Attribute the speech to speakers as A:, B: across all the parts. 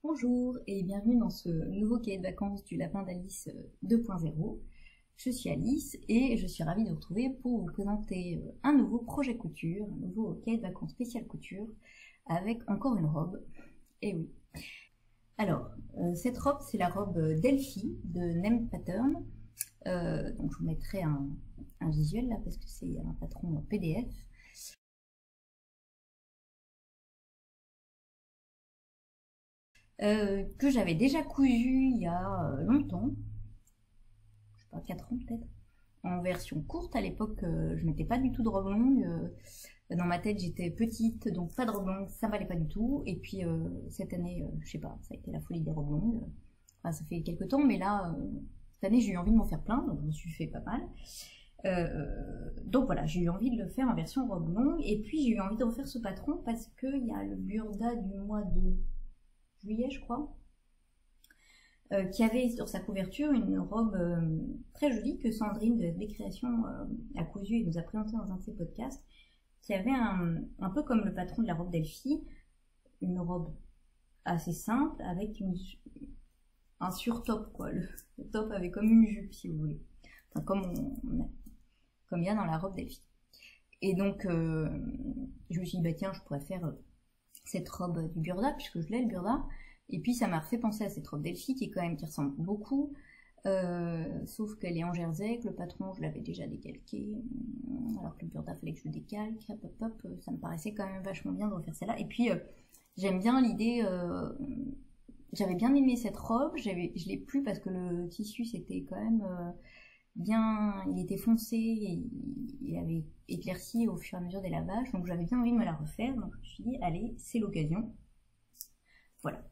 A: Bonjour et bienvenue dans ce nouveau cahier de vacances du Lapin d'Alice 2.0. Je suis Alice et je suis ravie de vous retrouver pour vous présenter un nouveau projet couture, un nouveau cahier de vacances spécial couture avec encore une robe. Et oui. Alors, cette robe, c'est la robe Delphi de Nem Pattern. Donc je vous mettrai un visuel là parce que c'est un patron PDF. Que j'avais déjà cousu il y a longtemps, je sais pas, 4 ans peut-être, en version courte. À l'époque, je mettais pas du tout de robe longue. Dans ma tête, j'étais petite, donc pas de robe longue, ça m'allait pas du tout. Et puis cette année, je sais pas, ça a été la folie des robes longues. Enfin, ça fait quelques temps, mais là, cette année, j'ai eu envie de m'en faire plein, donc je me suis fait pas mal. Donc voilà, j'ai eu envie de le faire en version robe longue. Et puis j'ai eu envie de refaire ce patron parce qu'il y a le Burda du mois de juillet, je crois, qui avait sur sa couverture une robe très jolie que Sandrine de Décréation a cousu et nous a présenté dans un de ses podcasts, qui avait un peu comme le patron de la robe Delphi, une robe assez simple avec un surtop, quoi. Le top avait comme une jupe, si vous voulez, enfin, comme il y a dans la robe Delphi. Et donc je me suis dit, bah tiens, je pourrais faire cette robe du Burda, puisque je l'ai le Burda, et puis ça m'a refait penser à cette robe Delphi qui ressemble beaucoup, sauf qu'elle est en jersey, que le patron je l'avais déjà décalqué, alors que le Burda fallait que je le décalque, hop, ça me paraissait quand même vachement bien de refaire celle-là. Et puis j'aime bien l'idée, j'avais bien aimé cette robe, je l'ai plus parce que le tissu c'était quand même bien, il était foncé, et il avait éclairci au fur et à mesure des lavages, donc j'avais bien envie de me la refaire, donc je me suis dit allez, c'est l'occasion. Voilà.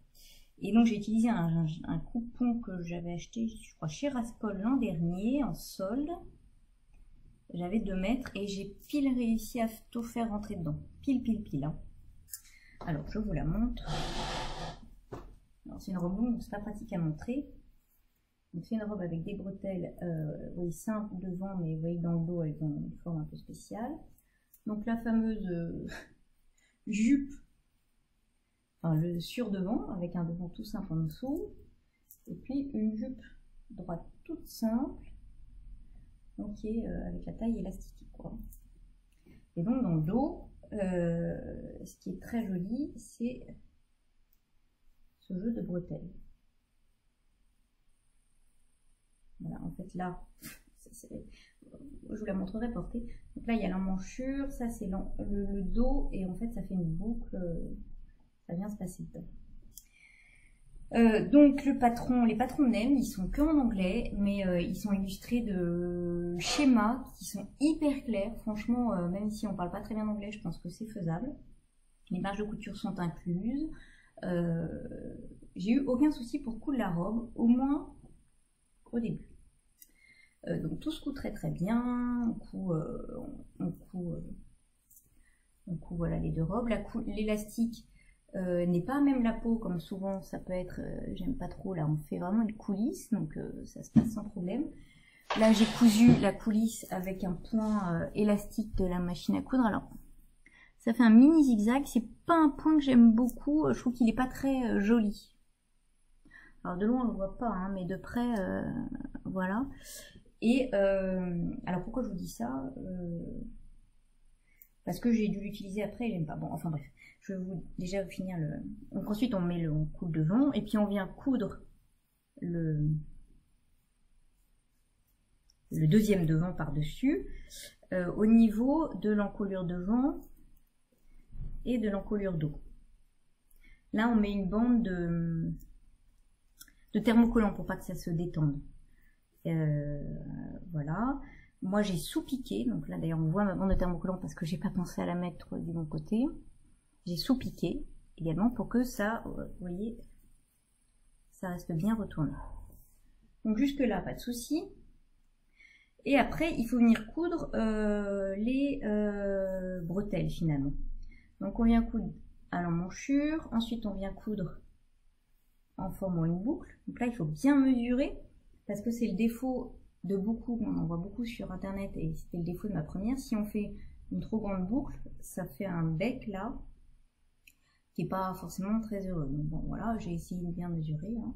A: Et donc j'ai utilisé un coupon que j'avais acheté, je crois, chez Rascol l'an dernier, en solde. J'avais 2 mètres et j'ai pile réussi à tout faire rentrer dedans. Pile. Hein. Alors je vous la montre. Alors c'est une robe longue, donc c'est pas pratique à montrer. C'est une robe avec des bretelles, oui, simples devant, mais vous voyez dans le dos, elles ont une forme un peu spéciale. Donc la fameuse jupe, enfin le sur-devant, avec un devant tout simple en dessous. Et puis une jupe droite toute simple, donc qui est avec la taille élastique, quoi. Et donc dans le dos, ce qui est très joli, c'est ce jeu de bretelles. Voilà, en fait là, je vous la montrerai portée. Donc là il y a l'emmanchure, ça c'est le dos, et en fait ça fait une boucle, ça vient se passer dedans. Donc les patrons Nem, ils sont que en anglais, mais ils sont illustrés de schémas qui sont hyper clairs. Franchement, même si on parle pas très bien anglais, je pense que c'est faisable. Les marges de couture sont incluses. J'ai eu aucun souci pour coudre la robe, au moins au début. Donc tout se coud très bien. On coud voilà les 2 robes. L'élastique n'est pas même la peau comme souvent ça peut être. J'aime pas trop. Là on fait vraiment une coulisse, donc ça se passe sans problème. Là j'ai cousu la coulisse avec un point élastique de la machine à coudre. Alors ça fait un mini zigzag. C'est pas un point que j'aime beaucoup. Je trouve qu'il est pas très joli. Alors de loin on le voit pas, hein, mais de près voilà. Et alors pourquoi je vous dis ça, parce que j'ai dû l'utiliser après et j'aime pas. Bon, enfin bref, je vais déjà finir le. Donc ensuite on coud devant et puis on vient coudre le deuxième devant par-dessus au niveau de l'encolure devant et de l'encolure dos. Là on met une bande de thermocollant pour pas que ça se détende. Voilà. Moi j'ai sous-piqué, donc là d'ailleurs on voit ma bande de thermocollant parce que j'ai pas pensé à la mettre du bon côté. J'ai sous-piqué également pour que ça, vous voyez, ça reste bien retourné. Donc jusque là pas de souci. Et après il faut venir coudre les bretelles finalement. Donc on vient coudre à l'emmanchure, ensuite on vient coudre en formant une boucle. Donc là il faut bien mesurer parce que c'est le défaut de beaucoup, on en voit beaucoup sur internet et c'était le défaut de ma première. Si on fait une trop grande boucle, ça fait un bec là qui est pas forcément très heureux. Donc bon, voilà, j'ai essayé de bien mesurer. Hein.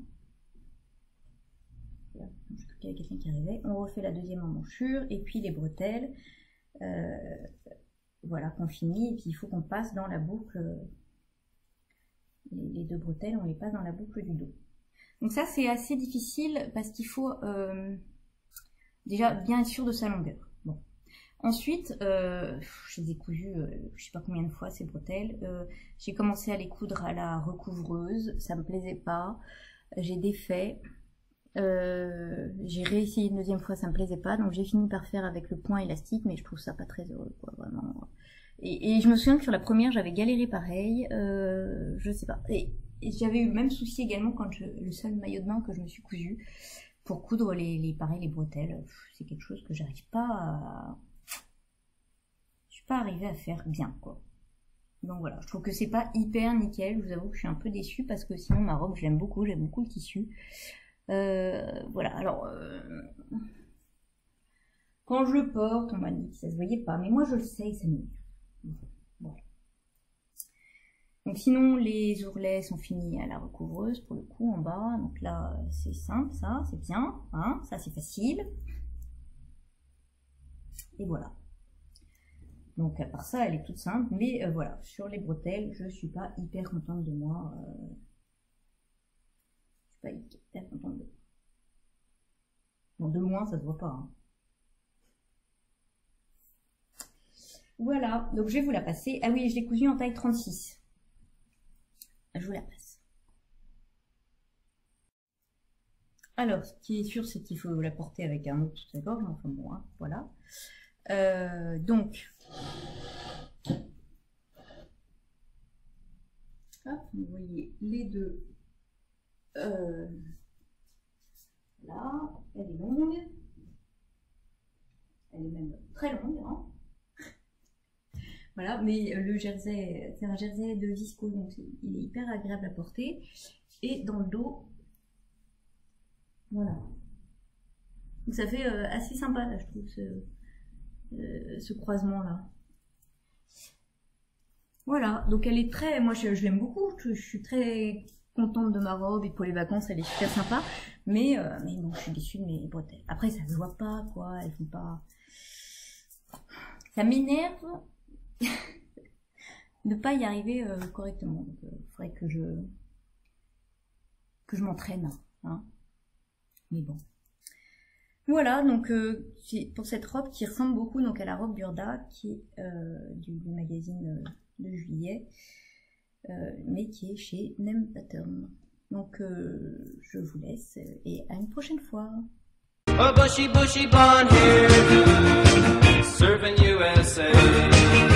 A: Là, je crois qu'il y avait quelqu'un qui arrivait. On refait la deuxième emmanchure et puis les bretelles. Voilà, qu'on finit. Et puis il faut qu'on passe dans la boucle. Les deux bretelles, on les passe dans la boucle du dos. Donc ça, c'est assez difficile parce qu'il faut déjà bien être sûr de sa longueur. Bon. Ensuite, je les ai cousues, je sais pas combien de fois ces bretelles. J'ai commencé à les coudre à la recouvreuse, ça me plaisait pas. J'ai défait. J'ai réessayé une deuxième fois, ça me plaisait pas. Donc j'ai fini par faire avec le point élastique, mais je trouve ça pas très heureux, quoi, vraiment. Et je me souviens que sur la première, j'avais galéré pareil. Je sais pas. Et j'avais eu le même souci également quand le seul maillot de bain que je me suis cousu pour coudre pareil, les bretelles. C'est quelque chose que j'arrive pas à... Je suis pas arrivée à faire bien, quoi. Donc voilà, je trouve que c'est pas hyper nickel. Je vous avoue que je suis un peu déçue parce que sinon ma robe, j'aime beaucoup le tissu. Voilà, alors... Quand je le porte, on m'a dit que ça se voyait pas. Mais moi, je le sais, ça m'énerve. Bon. Donc sinon les ourlets sont finis à la recouvreuse pour le coup en bas, donc là c'est simple, ça c'est bien, hein, ça c'est facile, et voilà. Donc à part ça elle est toute simple, mais voilà, sur les bretelles je suis pas hyper contente de moi, je suis pas hyper contente de moi. Bon, de moins ça se voit pas, hein. Voilà, donc je vais vous la passer. Ah oui, je l'ai cousue en taille 36. Je vous la passe. Alors, ce qui est sûr, c'est qu'il faut la porter avec un autre toute la gorge. Enfin bon, hein, voilà. Donc, hop, vous voyez les deux. Là, elle est longue. Elle est même très longue, hein. Voilà, mais le jersey, c'est un jersey de viscose, donc il est hyper agréable à porter. Et dans le dos, voilà. Donc ça fait assez sympa, là, je trouve, ce croisement-là. Voilà, donc elle est très... Moi, je l'aime beaucoup, je suis très contente de ma robe, et pour les vacances, elle est super sympa. Mais bon, je suis déçue de mes bretelles. Après, ça ne se voit pas, quoi, elles font pas... Ça m'énerve de pas y arriver correctement. Donc, il faudrait que je m'entraîne, hein. Mais bon. Voilà, donc pour cette robe qui ressemble beaucoup donc à la robe Burda qui est du magazine de juillet, mais qui est chez Nem Pattern. Donc je vous laisse et à une prochaine fois.